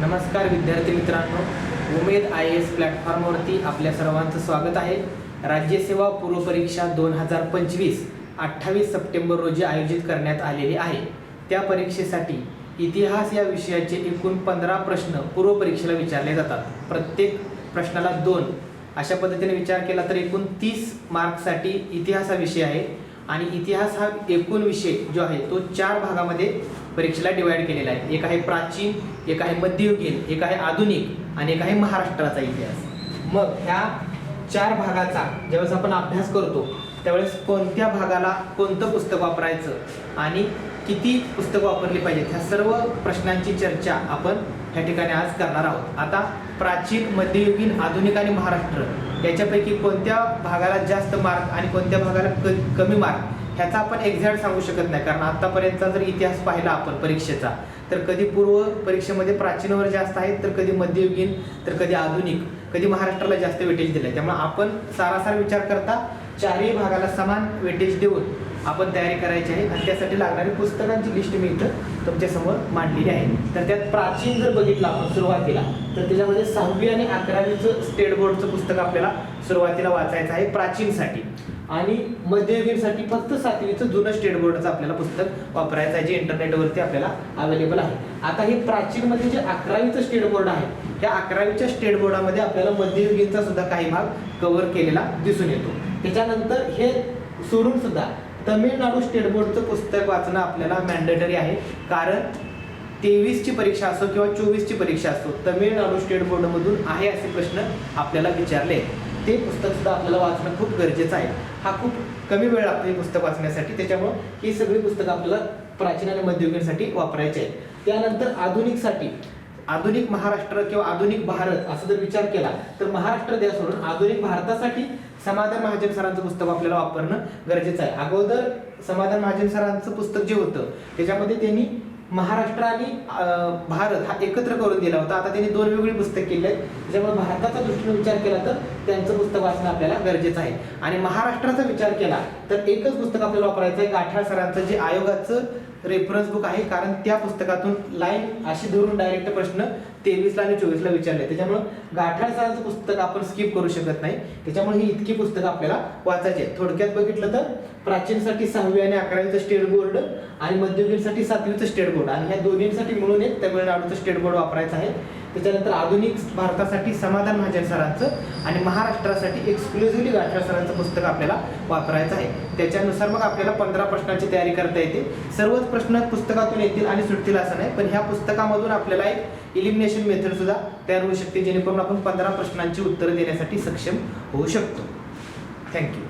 नमस्कार विद्यार्थी मित्रांनो, उमेद IAS प्लॅटफॉर्मवरती आपल्या सर्वांचं स्वागत आहे। राज्यसेवा पूर्व परीक्षा 2025 28 सप्टेंबर रोजी आयोजित करण्यात आलेली आहे। त्या परीक्षेसाठी इतिहास या विषयाचे एकूण 15 प्रश्न पूर्व परीक्षेला विचारले जातात। प्रत्येक प्रश्नाला 2 अशा पद्धतीने विचार केला तर एकूण 30 मार्कसाठी इतिहास हा विषय आहे आणि इतिहास हा एकूण विषय जो आहे तो 4 भागामध्ये परीक्षेला डिवाइड केलेला आहे। एक आहे प्राचीन, एक आहे मध्ययुगीन, एक आहे आधुनिक आणि एक आहे महाराष्ट्राचा इतिहास। मग ह्या 4 भागाचा ज्यावेळेस आपण अभ्यास करतो त्यावेळेस कोणत्या भागाला कोणतं पुस्तक वापरायचं आणि किती पुस्तक वापरली पाहिजेत ह्या सर्व प्रश्नांची चर्चा आपण ह्या ठिकाणी आज करणार आहोत। आता प्राचीन, मध्ययुगीन, आधुनिक आणि महाराष्ट्र याच्यापैकी कोणत्या भागाला जास्त मार्क आणि कोणत्या भागाला कमी मार्क ह्याचा आपण एक्झॅक्ट सांगू शकत नाही, कारण आतापर्यंतचा जर इतिहास पाहिला आपण परीक्षेचा तर कधी पूर्व परीक्षेमध्ये प्राचीनवर जास्त आहेत, तर कधी मध्ययुगीन, तर कधी आधुनिक, कधी महाराष्ट्राला जास्त वेटेज दिलं। त्यामुळे आपण सारासार विचार करता 4ही भागाला समान वेटेज देऊन आपण तयारी करायची आहे आणि त्यासाठी लागणारी पुस्तकांची लिस्ट मी इथं तुमच्या समोर मांडलेली आहे। तर त्यात प्राचीन जर बघितलं आपण सुरुवातीला तर त्याच्यामध्ये 6वी आणि 11वीचं स्टेट बोर्डचं पुस्तक आपल्याला सुरुवातीला वाचायचं आहे प्राचीनसाठी, आणि मध्ययुगीनसाठी फक्त 7वीचं जुनं स्टेट बोर्डचं आपल्याला पुस्तक वापरायचं आहे जे इंटरनेटवरती आपल्याला अवेलेबल आहे। आता हे प्राचीनमध्ये जे 11वीचं स्टेट बोर्ड आहे त्या 11वीच्या स्टेट बोर्डामध्ये आपल्याला मध्ययुगीनचा सुद्धा काही भाग कव्हर केलेला दिसून येतो। त्याच्यानंतर हे सोडून सुद्धा तमिळनाडू स्टेट बोर्डचं पुस्तक वाचणं आपल्याला मॅन्डेटरी आहे, कारण 23ची परीक्षा असो किंवा 24ची परीक्षा असो तमिळनाडू स्टेट बोर्डमधून आहे असे प्रश्न आपल्याला विचारले, ते पुस्तक सुद्धा आपल्याला वाचणं खूप गरजेचं आहे। हा खूप कमी वेळ लागतो हे पुस्तक वाचण्यासाठी, त्याच्यामुळे ही सगळी पुस्तकं आपल्याला प्राचीन आणि मध्ययुगीनसाठी वापरायची आहेत। त्यानंतर आधुनिकसाठी आधुनिक महाराष्ट्र किंवा आधुनिक भारत असं जर विचार केला तर महाराष्ट्र द्या सोडून आधुनिक भारतासाठी समाधान महाजन सरांचं पुस्तक आपल्याला वापरणं गरजेचं आहे। अगोदर समाधान महाजन सरांचं पुस्तक जे होतं त्याच्यामध्ये त्यांनी महाराष्ट्र आणि भारत हा एकत्र करून दिला होता, आता त्यांनी 2 वेगळी पुस्तक केली आहेत, त्याच्यामुळे भारताचा दृष्टीने विचार केला तर त्यांचं पुस्तक वाचणं आपल्याला गरजेचं आहे। आणि महाराष्ट्राचा विचार केला तर एकच पुस्तक आपल्याला वापरायचं आहे गाठाळ सरांचं जे आयोगाचं रेफरन्स बुक आहे, कारण त्या पुस्तकातून लाईन अशी धरून डायरेक्ट प्रश्न 23ला आणि 24ला विचारले, त्याच्यामुळे गाठाळ सरांचं पुस्तक आपण स्किप करू शकत नाही। त्याच्यामुळे ही इतकी पुस्तकं आपल्याला वाचायची आहेत। थोडक्यात बघितलं तर प्राचीनसाठी 6वी आणि 11वीचं स्टेट बोर्ड आणि मध्ययुगीनसाठी 7वीचं स्टेट बोर्ड आणि ह्या दोन्हींसाठी मिळून एक तमिळनाडूचं स्टेट बोर्ड वापरायचं आहे। त्याच्यानंतर आधुनिक भारतासाठी समाधान महाजन सरांचं आणि महाराष्ट्रासाठी एक्सक्लुझिव्हली गाठाळ सरांचं पुस्तक आपल्याला वापरायचं आहे। त्याच्यानुसार मग आपल्याला 15 प्रश्नांची तयारी करता येते। सर्वच प्रश्न पुस्तकातून येतील आणि सुटतील असं नाही, पण ह्या पुस्तकामधून आपल्याला एक इलिमिनेशन मेथड सुद्धा तयार होऊ शकते जेणेकरून आपण 15 प्रश्नांची उत्तरं देण्यासाठी सक्षम होऊ शकतो। थँक्यू।